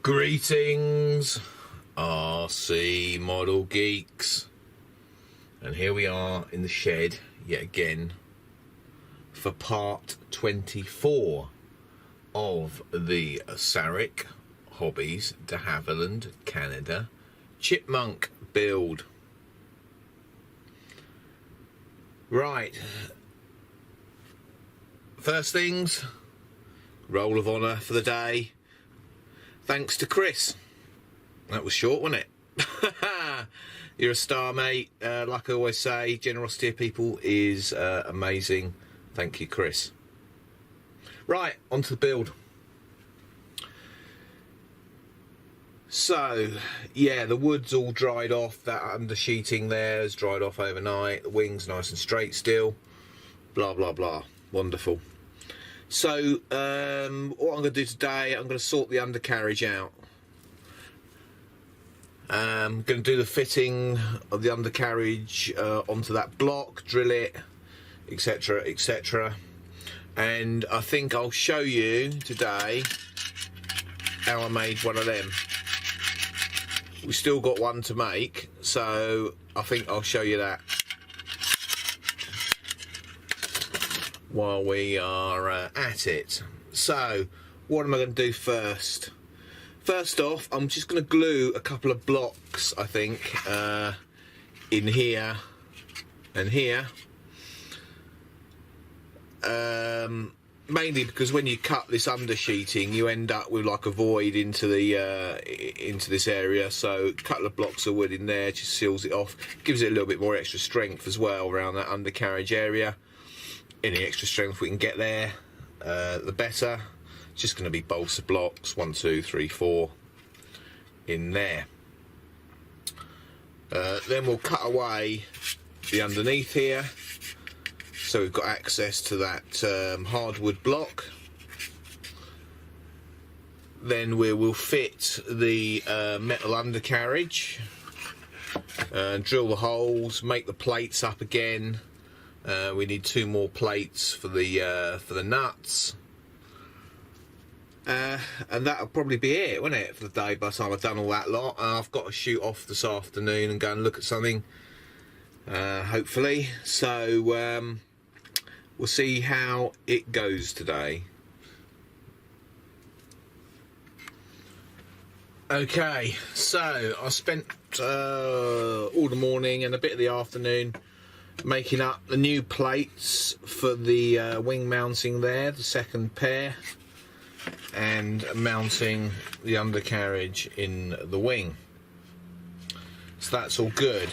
Greetings, RC model geeks, and here we are in the shed yet again for part 24 of the Sarik Hobbies de Havilland, Canada Chipmunk build. Right, first things, roll of honour for the day. Thanks to Chris. That was short, wasn't it? You're a star, mate. Like I always say, generosity of people is amazing. Thank you, Chris. Right, on to the build. So, yeah, the wood's all dried off. That undersheeting there has dried off overnight. The wing's nice and straight still. Blah, blah, blah. Wonderful. So, what I'm going to do today, I'm going to sort the undercarriage out. I'm going to do the fitting of the undercarriage onto that block, drill it, etc, etc. And I think I'll show you today how I made one of them. We still got one to make, so I think I'll show you that while we are at it. So, what am I going to do first? First off, I'm just going to glue a couple of blocks, I think, in here and here. Mainly because when you cut this undersheeting, you end up with like a void into this area. So a couple of blocks of wood in there just seals it off, gives it a little bit more extra strength as well around that undercarriage area. Any extra strength we can get there, the better. It's just going to be balsa blocks, 1, 2, 3, 4 in there. Then we'll cut away the underneath here, so we've got access to that hardwood block. Then we will fit the metal undercarriage, drill the holes, make the plates up again. We need 2 more plates for the nuts, and that'll probably be it, won't it, for the day by the time I've done all that lot. I've got to shoot off this afternoon and go and look at something, hopefully. So we'll see how it goes today. Okay, so I spent all the morning and a bit of the afternoon making up the new plates for the wing mounting there, the second pair, and mounting the undercarriage in the wing. So that's all good.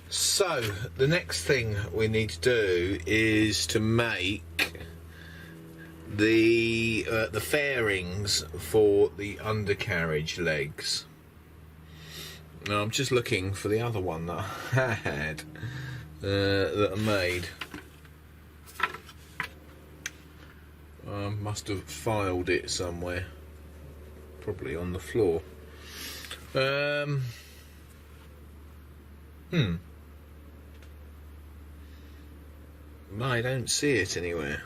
So the next thing we need to do is to make the fairings for the undercarriage legs. Now I'm just looking for the other one that I had that I made. I must have filed it somewhere, probably on the floor. I don't see it anywhere.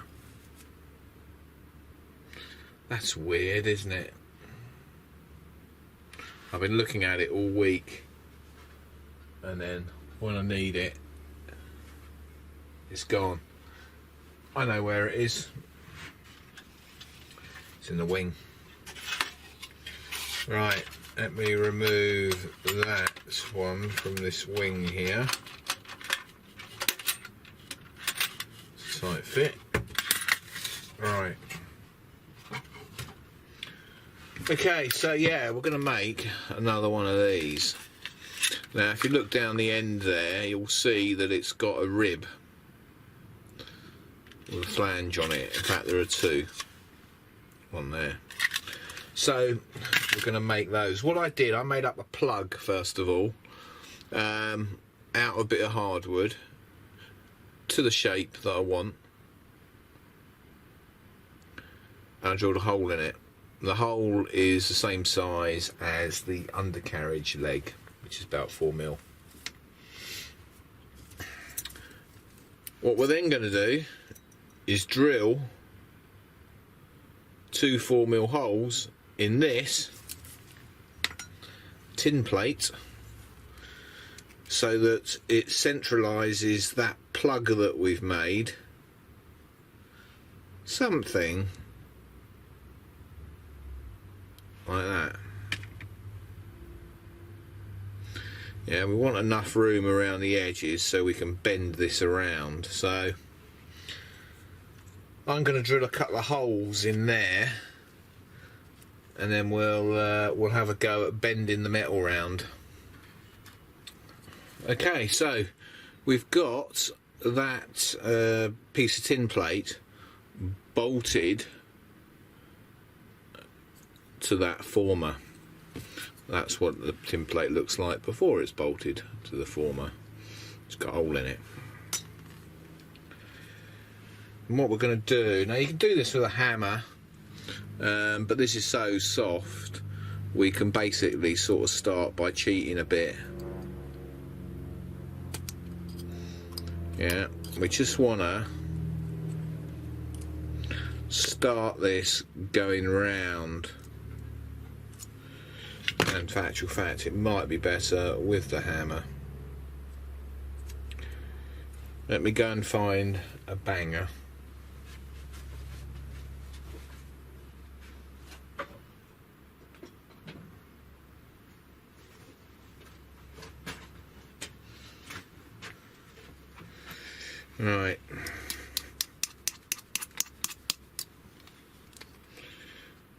That's weird, isn't it? I've been looking at it all week, and then when I need it, it's gone. I know where it is. It's in the wing. Right, let me remove that one from this wing here. Tight fit. Right. Okay, so yeah, we're going to make another one of these. Now, if you look down the end there, you'll see that it's got a rib with a flange on it. In fact, there are 2 on there. So we're going to make those. What I did, I made up a plug first of all, out of a bit of hardwood to the shape that I want, and I drilled a hole in it. The hole is the same size as the undercarriage leg, which is about 4mm. What we're then going to do is drill 2 4mm holes in this tin plate so that it centralises that plug that we've made. Something like that. Yeah, we want enough room around the edges so we can bend this around. So I'm going to drill a couple of holes in there, and then we'll have a go at bending the metal round. Okay, so we've got that piece of tin plate bolted to that former. That's what the tin plate looks like before it's bolted to the former. It's got a hole in it. And what we're going to do, now you can do this with a hammer, but this is so soft we can basically sort of start by cheating a bit. Yeah, we just want to start this going round. And for actual fact, it might be better with the hammer. Let me go and find a banger. Right.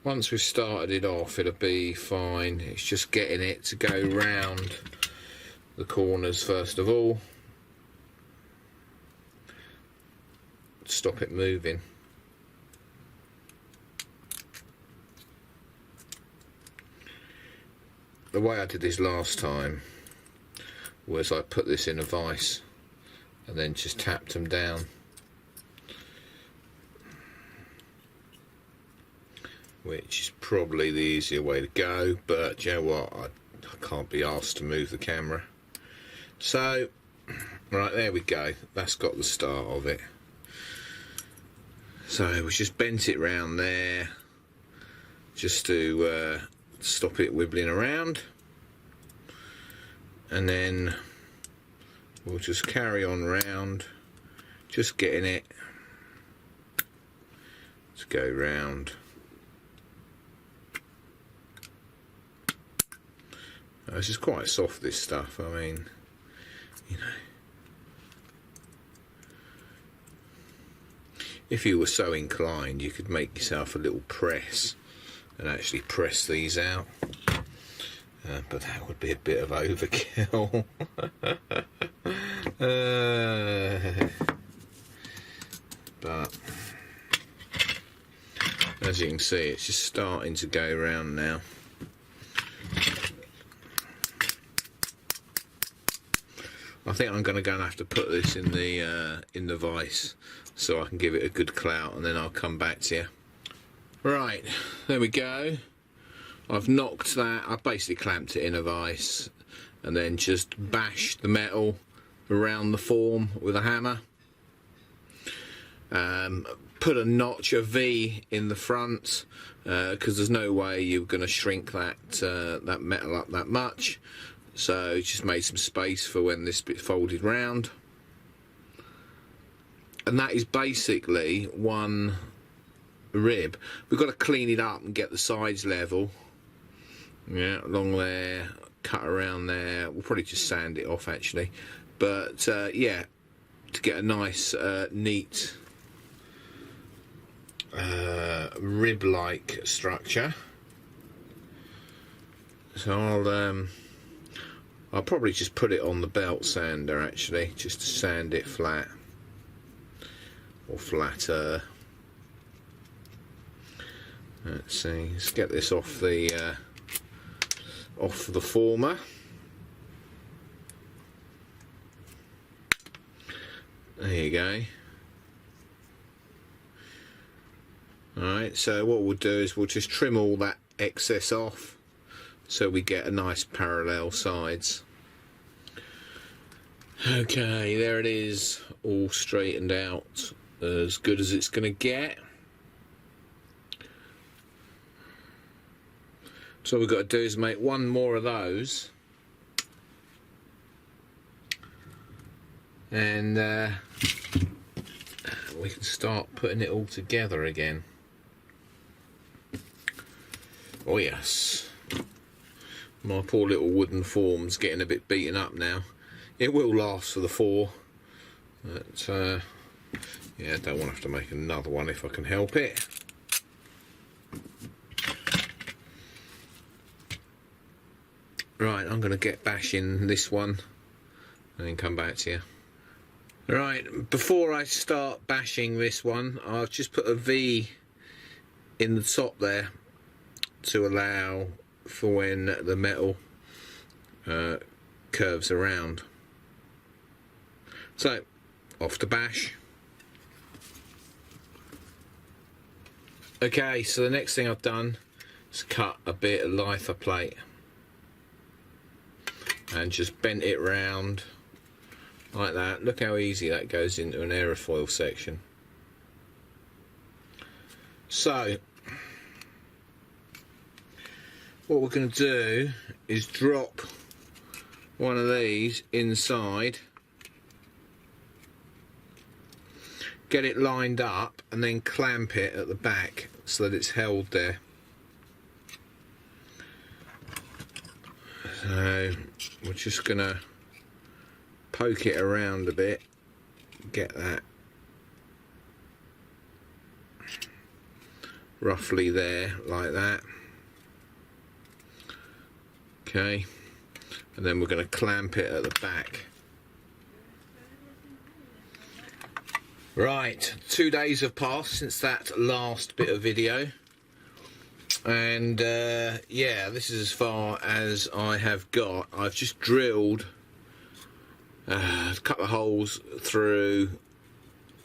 Once we've started it off, it'll be fine. It's just getting it to go round the corners first of all. Stop it moving. The way I did this last time was I put this in a vise and then just tapped them down. Which is probably the easier way to go, but you know what, I can't be asked to move the camera. So, right, there we go. That's got the start of it. So we just bent it round there, just to stop it wibbling around, and then we'll just carry on round, just getting it to go round. This is quite soft, this stuff. I mean, you know, if you were so inclined, you could make yourself a little press and actually press these out, but that would be a bit of overkill. But as you can see, it's just starting to go round now. I think I'm going to go and have to put this in the vise so I can give it a good clout, and then I'll come back to you. Right, there we go. I've knocked that. I've basically clamped it in a vise and then just bashed the metal around the form with a hammer. Put a notch, a V in the front, because there's no way you're going to shrink that metal up that much. So just made some space for when this bit folded round, and that is basically one rib. We've got to clean it up and get the sides level. Yeah, along there, cut around there. We'll probably just sand it off actually, but yeah, to get a nice neat rib-like structure. So I'll probably just put it on the belt sander actually, just to sand it flat, or flatter. Let's see, let's get this off the former. There you go. Alright, so what we'll do is we'll just trim all that excess off, so we get a nice parallel sides. Okay, there it is, all straightened out, as good as it's going to get. So all we've got to do is make one more of those, and we can start putting it all together again. Oh yes, my poor little wooden form's getting a bit beaten up now. It will last for the 4, but yeah, I don't want to have to make another one if I can help it. Right, I'm going to get bashing this one and then come back to you. Right, before I start bashing this one, I've just put a V in the top there to allow for when the metal curves around. So, off to bash. Okay, so the next thing I've done is cut a bit of litho plate and just bent it round like that. Look how easy that goes into an aerofoil section. So what we're going to do is drop one of these inside, get it lined up, and then clamp it at the back so that it's held there. So we're just going to poke it around a bit, get that roughly there, like that. Okay, and then we're going to clamp it at the back. Right, 2 days have passed since that last bit of video, and yeah, this is as far as I have got. I've just drilled a couple of holes through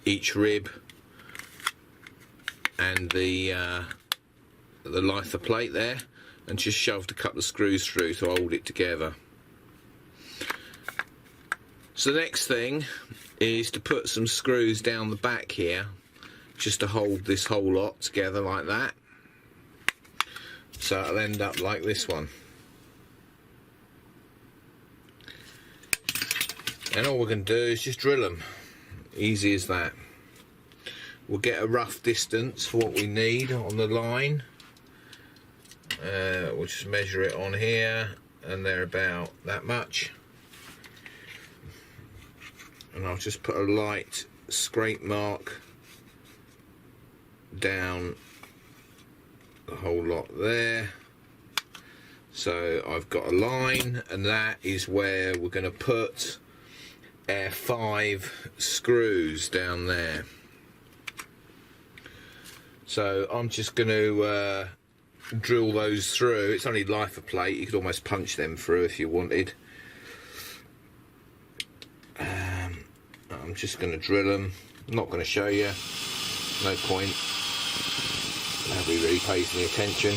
each rib and the litho plate there, and just shoved a couple of screws through to hold it together. So the next thing is to put some screws down the back here, just to hold this whole lot together like that. So it'll end up like this one. And all we're going to do is just drill them. Easy as that. We'll get a rough distance for what we need on the line. We'll just measure it on here, and they're about that much. And I'll just put a light scrape mark down the whole lot there. So I've got a line, and that is where we're going to put 5 screws down there. So I'm just going to drill those through. It's only litho plate, you could almost punch them through if you wanted. I'm just going to drill them. I'm not going to show you, no point. Nobody really pays any attention.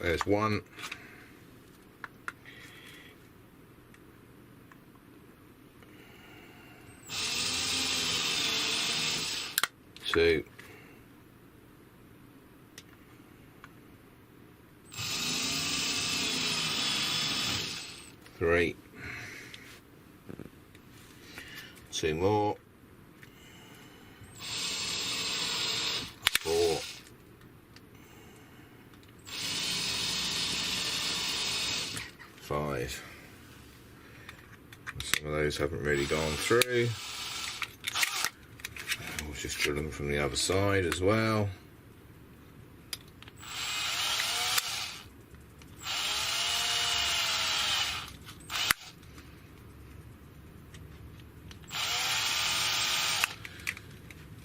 There's one. Two. 3. 2 more. 4. 5. Some of those haven't really gone through. We'll just drill them from the other side as well.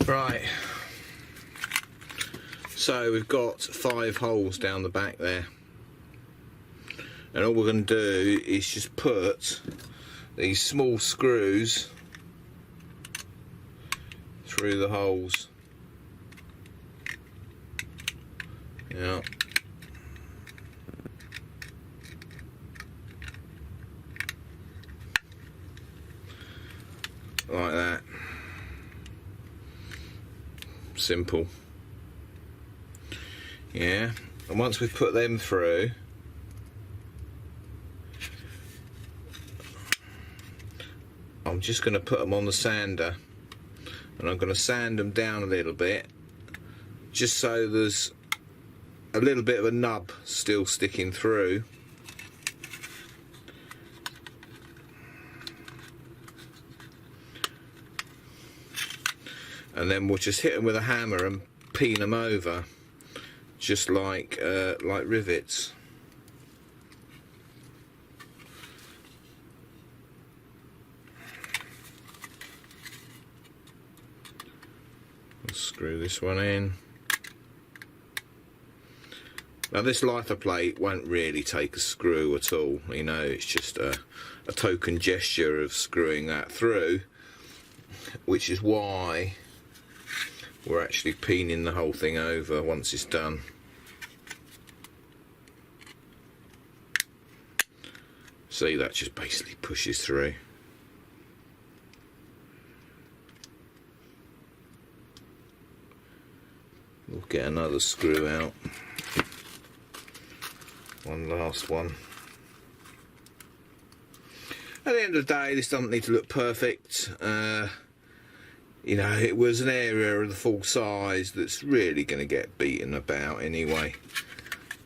Right, so we've got 5 holes down the back there, and all we're going to do is just put these small screws through the holes. Yeah. Like that. Simple. Yeah, And once we've put them through, I'm just going to put them on the sander, and I'm going to sand them down a little bit, just so there's a little bit of a nub still sticking through. And then we'll just hit them with a hammer and peen them over, just like rivets. Let's screw this one in. Now this litho plate won't really take a screw at all, you know, it's just a token gesture of screwing that through, which is why we're actually peening the whole thing over once it's done. See, that just basically pushes through. We'll get another screw out. One last one. At the end of the day, this doesn't need to look perfect. You know, it was an area of the full size that's really going to get beaten about anyway,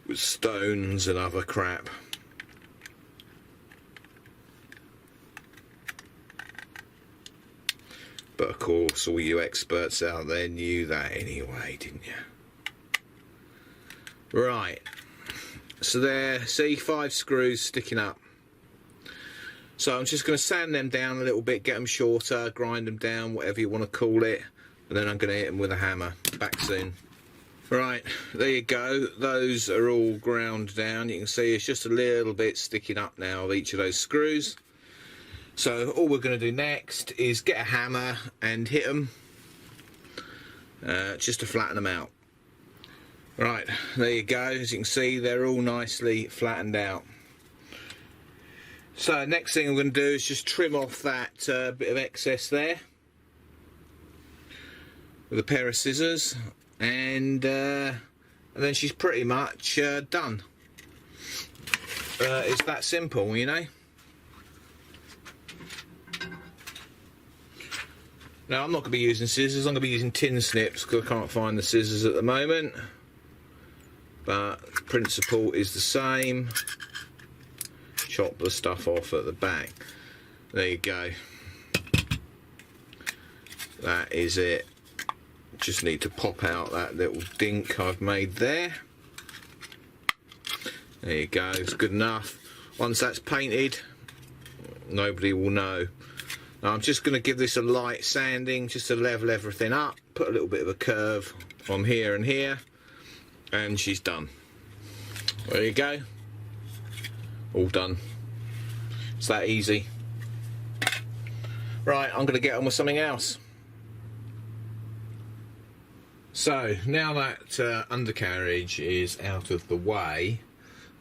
with stones and other crap. But of course, all you experts out there knew that anyway, didn't you? Right, so there, see, 5 screws sticking up. So I'm just going to sand them down a little bit, get them shorter, grind them down, whatever you want to call it, and then I'm going to hit them with a hammer. Back soon. Right, there you go. Those are all ground down. You can see it's just a little bit sticking up now of each of those screws. So all we're going to do next is get a hammer and hit them, just to flatten them out. Right, there you go. As you can see, they're all nicely flattened out. So next thing I'm going to do is just trim off that bit of excess there with a pair of scissors, and then she's pretty much done. It's that simple, you know. Now I'm not going to be using scissors, I'm going to be using tin snips because I can't find the scissors at the moment, but the principle is the same. Chop the stuff off at the back. There you go. That is it. Just need to pop out that little dink I've made there. There you go, it's good enough. Once that's painted, nobody will know. Now I'm just going to give this a light sanding just to level everything up, put a little bit of a curve on here and here, and she's done. There you go. All done. It's that easy. Right, I'm going to get on with something else. So, now that undercarriage is out of the way,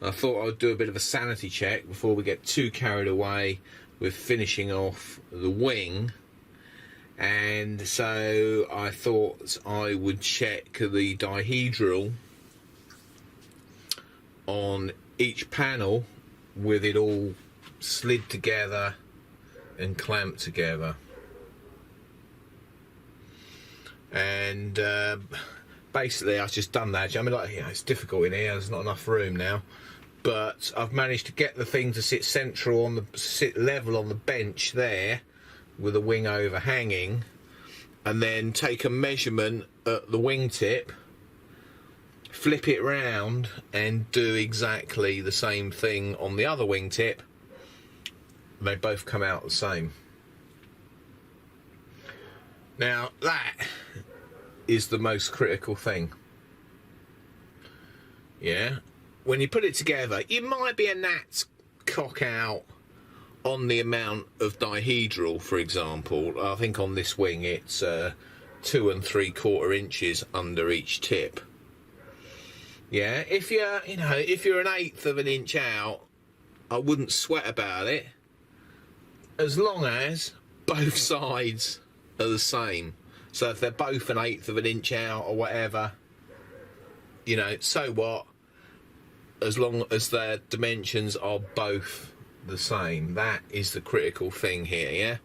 I thought I'd do a bit of a sanity check before we get too carried away with finishing off the wing. And so I thought I would check the dihedral on each panel with it all slid together and clamped together. And basically I've just done that. I mean, like, you know, it's difficult in here, there's not enough room now, but I've managed to get the thing to sit central on the, sit level on the bench there with the wing overhanging, and then take a measurement at the wingtip, flip it round and do exactly the same thing on the other wingtip. They both come out the same. Now that is the most critical thing. Yeah, when you put it together, you might be a gnat's cock out on the amount of dihedral, for example. I think on this wing it's 2 3/4 inches under each tip. Yeah, if you're, you know, if you're 1/8 of an inch out, I wouldn't sweat about it, as long as both sides are the same. So if they're both 1/8 of an inch out or whatever, you know, so what? as long as their dimensions are both the same. That is the critical thing here, yeah?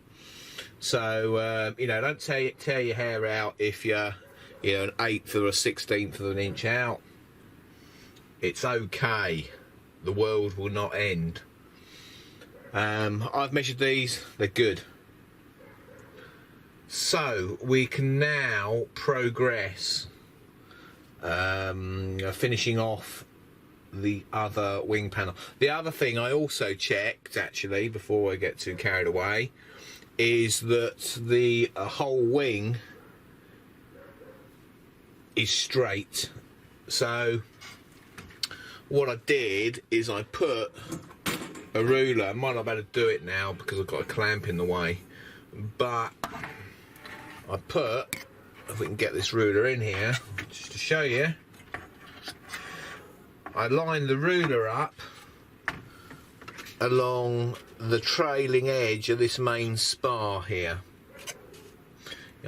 So, you know, don't tear your hair out if you're, you know, an 1/8 or a 1/16 of an inch out. It's okay. The world will not end. I've measured these, they're good. So we can now progress, finishing off the other wing panel. The other thing I also checked, actually, before I get too carried away, is that the whole wing is straight. So what I did is I put a ruler. I might not be able to do it now because I've got a clamp in the way, but I put, if we can get this ruler in here, just to show you, I lined the ruler up along the trailing edge of this main spar here.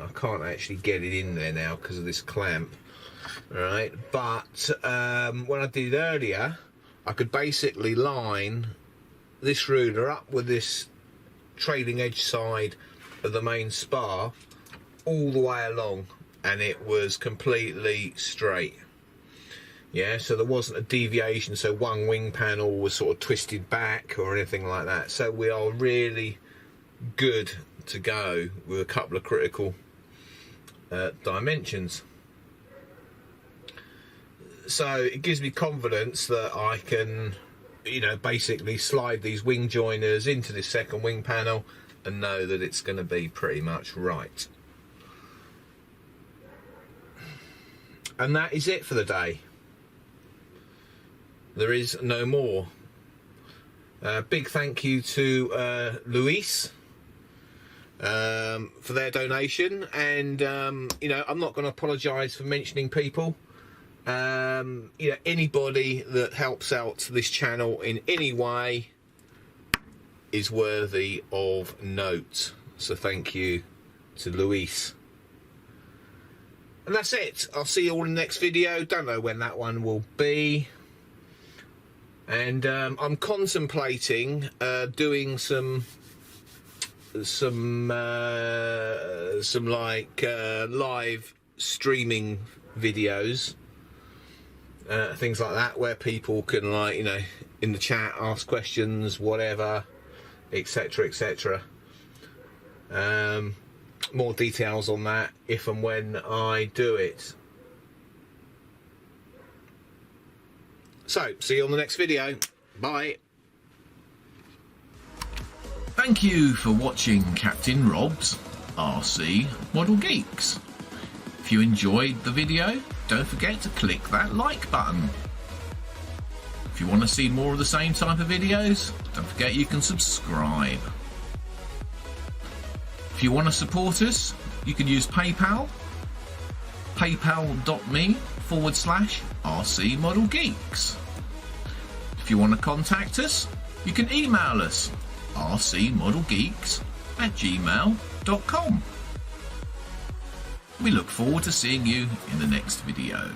I can't actually get it in there now because of this clamp, right? But when I did it earlier, I could basically line this ruler up with this trailing edge side of the main spar all the way along, and it was completely straight. Yeah, so there wasn't a deviation, so one wing panel was sort of twisted back or anything like that. So we are really good to go with a couple of critical dimensions. So it gives me confidence that I can, you know, basically slide these wing joiners into this second wing panel and know that it's going to be pretty much right. And that is it for the day. There is no more. Big thank you to Luis for their donation, and you know, I'm not going to apologise for mentioning people. You know, anybody that helps out this channel in any way is worthy of note. So thank you to Luis. And that's it. I'll see you all in the next video. Don't know when that one will be. And I'm contemplating doing some like live streaming videos, things like that, where people can, like, you know, in the chat ask questions, whatever, etc, etc. More details on that if and when I do it. So, see you on the next video. Bye. Thank you for watching Captain Rob's RC Model Geeks. If you enjoyed the video, don't forget to click that like button. If you want to see more of the same type of videos, don't forget you can subscribe. If you want to support us, you can use PayPal, paypal.me/RC Model Geeks. If you want to contact us, you can email us rcmodelgeeks@gmail.com. We look forward to seeing you in the next video.